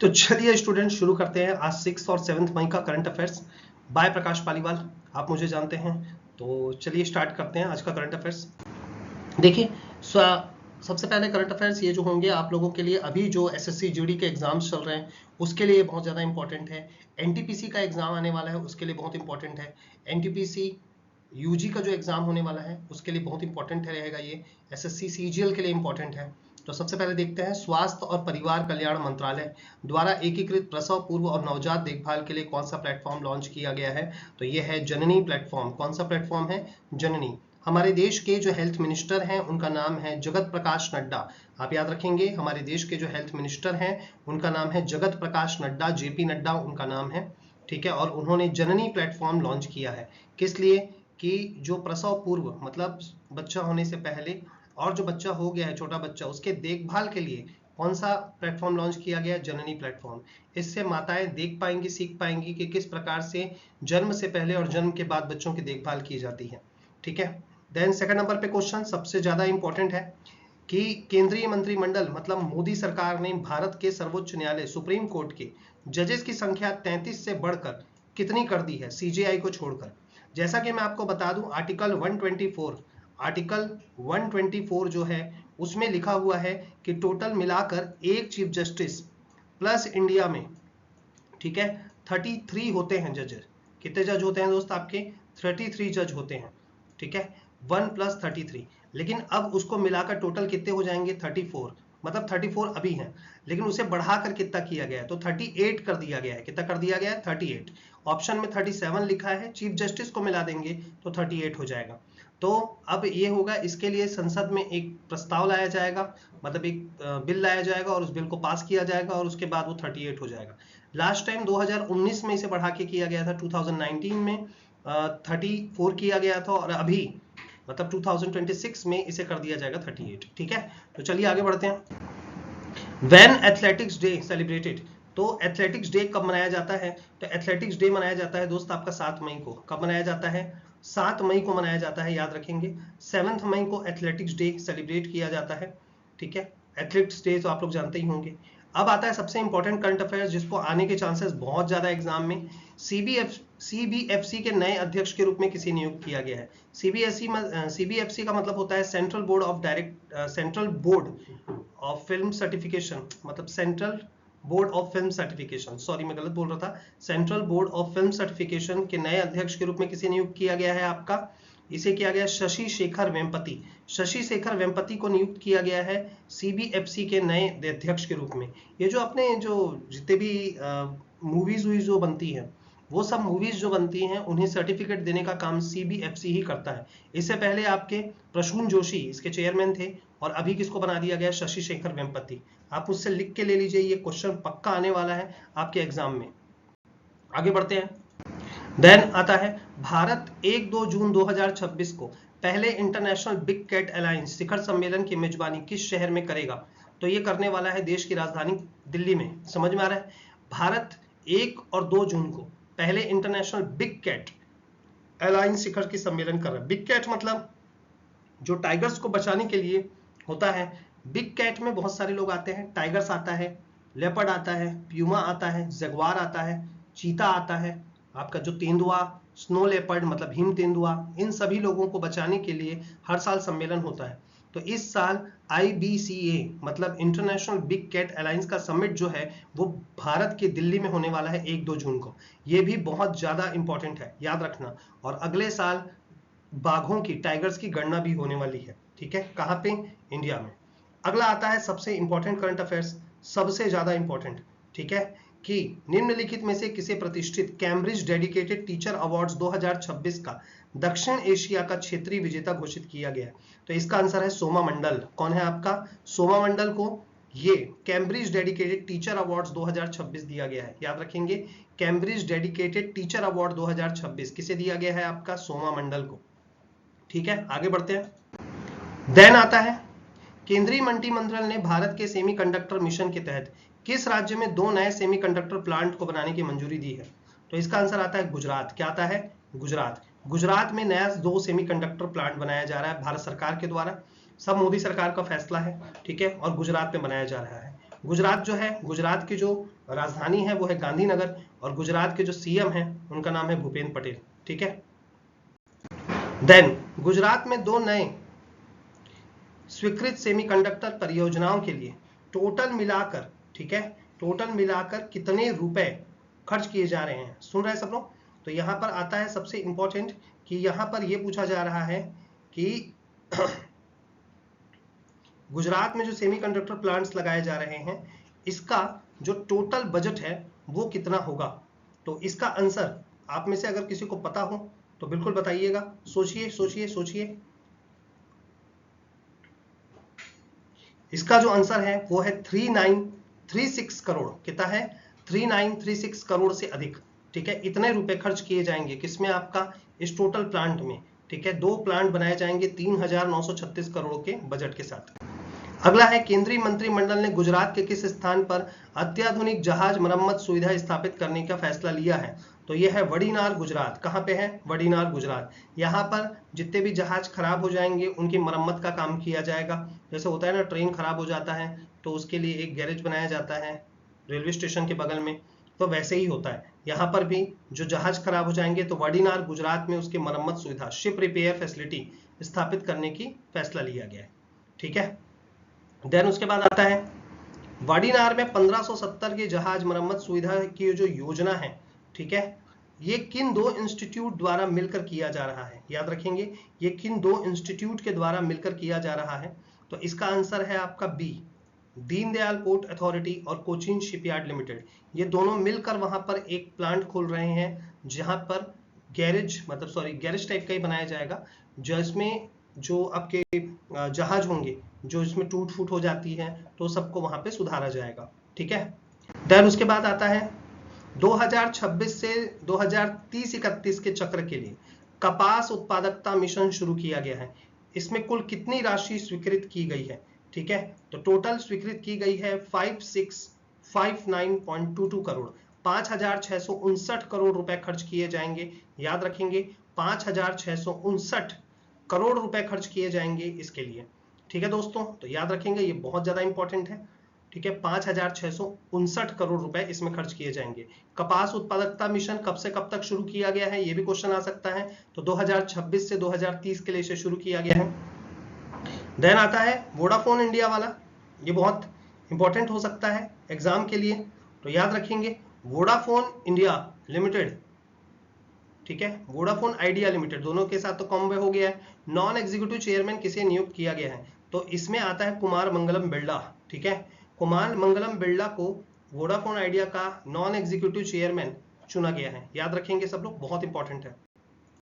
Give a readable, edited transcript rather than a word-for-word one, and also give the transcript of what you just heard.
तो चलिए स्टूडेंट शुरू करते हैं आज 6 और 7 मई का करंट अफेयर्स बाय प्रकाश पालीवाल। आप मुझे जानते हैं, तो चलिए स्टार्ट करते हैं आज का करंट अफेयर्स। देखिए, सबसे पहले करंट अफेयर्स ये जो होंगे आप लोगों के लिए, अभी जो एसएससी जीडी के एग्जाम्स चल रहे हैं उसके लिए बहुत ज़्यादा इंपॉर्टेंट है। एनटीपीसी का एग्जाम आने वाला है, उसके लिए बहुत इंपॉर्टेंट है। एनटीपीसी यूजी का जो एग्जाम होने वाला है उसके लिए बहुत इंपॉर्टेंट रहेगा ये। एसएससी सीजीएल के लिए इंपॉर्टेंट है। तो सबसे पहले देखते हैं, स्वास्थ्य और परिवार कल्याण मंत्रालय द्वारा एकीकृत प्रसव पूर्व और नवजात देखभाल के लिए कौन सा प्लेटफॉर्म लॉन्च किया गया है? तो ये है जननी प्लेटफॉर्म। कौन सा प्लेटफॉर्म है? जननी। हमारे देश के जो हेल्थ मिनिस्टर हैं उनका नाम है जगत प्रकाश नड्डा। आप याद रखेंगे, हमारे देश के जो हेल्थ मिनिस्टर हैं उनका नाम है जगत प्रकाश नड्डा, जेपी नड्डा उनका नाम है। ठीक है, और उन्होंने जननी प्लेटफॉर्म लॉन्च किया है। किस लिए? कि जो प्रसव पूर्व मतलब बच्चा होने से पहले और जो बच्चा हो गया है छोटा बच्चा, उसके देखभाल के लिए कौन सा प्लेटफॉर्म लॉन्च किया गया? जननी प्लेटफॉर्म। इससे माताएं देख पाएंगी, सीख पाएंगी कि किस प्रकार से जन्म से पहले और जन्म के बाद बच्चों की देखभाल की जाती है। ठीक है, देन सेकंड नंबर पे क्वेश्चन सबसे ज्यादा इंपॉर्टेंट है कि केंद्रीय मंत्रिमंडल मतलब मोदी सरकार ने भारत के सर्वोच्च न्यायालय सुप्रीम कोर्ट के जजेस की संख्या 33 से बढ़कर कितनी कर दी है, सीजेआई को छोड़कर? जैसा कि मैं आपको बता दूं, आर्टिकल 124 जो है उसमें लिखा हुआ है कि टोटल मिलाकर एक चीफ जस्टिस प्लस इंडिया में, ठीक है, 33 होते हैं जज। कितने जज होते हैं दोस्त आपके? 33 जज होते हैं। ठीक है, 1+33। लेकिन अब उसको मिलाकर टोटल कितने हो जाएंगे? 34। मतलब 34 अभी हैं, लेकिन उसे बढ़ाकर कितना किया गया है? तो 38 कर दिया गया है। कितना कर दिया गया है? 38। ऑप्शन में 37 लिखा है, चीफ जस्टिस को मिला देंगे तो 38 हो जाएगा। तो अब ये होगा, इसके लिए संसद में एक प्रस्ताव लाया जाएगा, मतलब एक बिल लाया जाएगा और उस बिल को पास किया जाएगा और उसके बाद वो 38 हो जाएगा। लास्ट टाइम 2019 में इसे बढ़ा के किया गया था, 2019 में 34 किया गया था, और अभी मतलब 2026 में इसे कर दिया जाएगा 38। ठीक है, तो चलिए आगे बढ़ते हैं। When athletics day celebrated? तो एथलेटिक्स डे कब मनाया जाता है? तो एथलेटिक्स डे मनाया जाता है दोस्त आपका 7 मई को। कब मनाया जाता है? 7 मई को मनाया जाता है, याद रखेंगे। 7 मई को एथलेटिक्स डे सेलिब्रेट किया जाता है। ठीक है, एथलेटिक्स डे तो आप लोग जानते ही होंगे। अब आता है सबसे इंपॉर्टेंट करंट अफेयर्स जिसको आने के चांसेस बहुत ज्यादा एग्जाम में। सीबीएफसी के नए अध्यक्ष के रूप में किसे नियुक्त किया गया है? सीबीएफसी का मतलब होता है central board of film certification, मतलब central board of film certification, sorry मैं गलत बोल रहा था। Central board of film certification के नए अध्यक्ष के रूप में किसे नियुक्त किया गया है आपका? इसे किया गया शशि शेखर वेम्पति। शशि शेखर वेम्पति को नियुक्त किया गया है सीबीएफसी के नए अध्यक्ष के रूप में। ये जो अपने जो जितने भी मूवीज हुई जो बनती हैं, वो सब मूवीज जो बनती हैं उन्हें सर्टिफिकेट देने का काम सीबीएफसी ही करता है। इससे पहले आपके प्रसून जोशी इसके चेयरमैन थे, और अभी किसको बना दिया गया? शशि शेखर वेम्पति। आप मुझसे लिख के ले लीजिए, ये क्वेश्चन पक्का आने वाला है आपके एग्जाम में। आगे बढ़ते हैं। देन आता है, भारत 1-2 जून 2026 को पहले इंटरनेशनल बिग कैट अलायंस शिखर सम्मेलन की मेजबानी किस शहर में करेगा? तो ये करने वाला है देश की राजधानी दिल्ली में। समझ में आ रहा है? भारत 1 और 2 जून को पहले इंटरनेशनल बिग कैट अलायंस शिखर की सम्मेलन कर रहा है। बिग कैट मतलब जो टाइगर्स को बचाने के लिए होता है। बिग कैट में बहुत सारे लोग आते हैं, टाइगर्स आता है, लेपर्ड आता है, प्यूमा आता है, जगवार आता है, चीता आता है, आपका जो तेंदुआ, स्नो लेपर्ड मतलब हिम तेंदुआ, इन सभी लोगों को बचाने के लिए हर साल सम्मेलन होता है। तो इस साल IBCA मतलब इंटरनेशनल बिग कैट अलायंस का समिट जो है वो भारत के दिल्ली में होने वाला है 1-2 जून को। ये भी बहुत ज्यादा इंपॉर्टेंट है, याद रखना। और अगले साल बाघों की, टाइगर्स की गणना भी होने वाली है। ठीक है, कहां पे? इंडिया में। अगला आता है सबसे इंपॉर्टेंट करंट अफेयर्स, सबसे ज्यादा इंपॉर्टेंट। ठीक है, कि निम्नलिखित में से किसे प्रतिष्ठित कैम्ब्रिज डेडिकेटेड टीचर अवार्ड्स 2026 का दक्षिण एशिया का क्षेत्रीय विजेता घोषित किया गया? तो इसका आंसर है सोमा मंडल। कौन है आपका? सोमा मंडल को ये कैम्ब्रिज डेडिकेटेड टीचर अवार्ड्स 2026 दिया गया है, याद रखेंगे। कैम्ब्रिज डेडिकेटेड टीचर अवार्ड 2026 किसे दिया गया है? आपका सोमा मंडल को। ठीक है, आगे बढ़ते हैं। देन आता है, केंद्रीय मंत्रिमंडल ने भारत के सेमीकंडक्टर मिशन के तहत किस राज्य में 2 नए सेमीकंडक्टर प्लांट को बनाने की मंजूरी दी है? तो इसका आंसर आता है गुजरात। क्या आता है? गुजरात। गुजरात में नया 2 सेमीकंडक्टर प्लांट बनाया जा रहा है भारत सरकार के द्वारा। सब मोदी सरकार का फैसला है। ठीक है, और गुजरात में बनाया जा रहा है। गुजरात जो है, गुजरात के जो राजधानी है वो है गांधीनगर, और गुजरात के जो सीएम हैं उनका नाम है भूपेंद्र पटेल। ठीक है। देन गुजरात में 2 नए स्वीकृत सेमीकंडक्टर परियोजनाओं के लिए टोटल मिलाकर, ठीक है, टोटल मिलाकर कितने रुपए खर्च किए जा रहे हैं? सुन रहे हैं सब लोग? तो यहां पर आता है सबसे इंपॉर्टेंट कि यहां पर यह पूछा जा रहा है कि गुजरात में जो सेमीकंडक्टर प्लांट्स लगाए जा रहे हैं इसका जो टोटल बजट है वो कितना होगा? तो इसका आंसर आप में से अगर किसी को पता हो तो बिल्कुल बताइएगा। सोचिए सोचिए सोचिए। इसका जो आंसर है वो है 3936 करोड़। कितना है? 3936 करोड़ से अधिक। ठीक है, इतने रुपए खर्च किए जाएंगे किसमें? आपका इस टोटल प्लांट में। ठीक है, 2 प्लांट बनाए जाएंगे 3936 करोड़ के बजट के साथ। अगला है, केंद्रीय मंत्रिमंडल ने गुजरात के किस स्थान पर अत्याधुनिक जहाज मरम्मत सुविधा स्थापित करने का फैसला लिया है? तो यह है वडीनार गुजरात। कहां पे है? वडीनार गुजरात। यहां पर जितने भी जहाज खराब हो जाएंगे उनकी मरम्मत का काम किया जाएगा। जैसे होता है ना, ट्रेन खराब हो जाता है तो उसके लिए एक गैरेज बनाया जाता है रेलवे स्टेशन के बगल में, तो वैसे ही होता है यहाँ पर भी। जो जहाज खराब हो जाएंगे तो वडीनार गुजरात में उसकी मरम्मत सुविधा, शिप रिपेयर फैसिलिटी स्थापित करने की फैसला लिया गया है। ठीक है। देन उसके बाद आता है वाडीनार में 1570 के जहाज मरम्मत सुविधा की जो योजना है, ठीक है, ये किन 2 इंस्टीट्यूट द्वारा मिलकर किया जा रहा है? याद रखेंगे, ये किन 2 इंस्टीट्यूट के द्वारा मिलकर किया जा रहा है? तो इसका आंसर है आपका बी, दीनदयाल पोर्ट अथॉरिटी और कोचीन शिपयार्ड लिमिटेड। ये दोनों मिलकर वहां पर एक प्लांट खोल रहे हैं जहां पर गैरेज, मतलब सॉरी, गैरेज टाइप का ही बनाया जाएगा, जिसमें जो आपके जहाज होंगे जो इसमें टूट फूट हो जाती है तो सबको वहां पे सुधारा जाएगा। ठीक है। देन उसके बाद आता है 2026 से 2030-31 के चक्र के लिए कपास उत्पादकता मिशन शुरू किया गया है। इसमें कुल कितनी राशि स्वीकृत की गई है? ठीक है, तो टोटल स्वीकृत की गई है 5659.22 करोड़। 5659 करोड़ रुपए खर्च किए जाएंगे। याद रखेंगे, 5659 करोड़ रुपए खर्च किए जाएंगे इसके लिए। ठीक है दोस्तों, तो याद रखेंगे, ये बहुत ज्यादा इंपॉर्टेंट है। ठीक है, 5659 करोड़ रुपए इसमें खर्च किए जाएंगे। कपास उत्पादकता मिशन कब से कब तक शुरू किया गया है, ये भी क्वेश्चन आ सकता है। तो 2026 से 2030 के लिए इसे शुरू किया गया है। देन आता है वोडाफोन इंडिया वाला, ये बहुत इंपॉर्टेंट हो सकता है एग्जाम के लिए, तो याद रखेंगे वोडाफोन इंडिया लिमिटेड, ठीक है, वोडाफोन आइडिया लिमिटेड, दोनों के साथ तो कॉम्बो हो गया है। नॉन एग्जीक्यूटिव चेयरमैन किसे नियुक्त किया गया है? तो इसमें आता है कुमार मंगलम बिरला। ठीक है, कुमार मंगलम बिरला को वोडाफोन आइडिया का नॉन एग्जीक्यूटिव चेयरमैन चुना गया है। याद रखेंगे सब लोग, बहुत इंपॉर्टेंट है।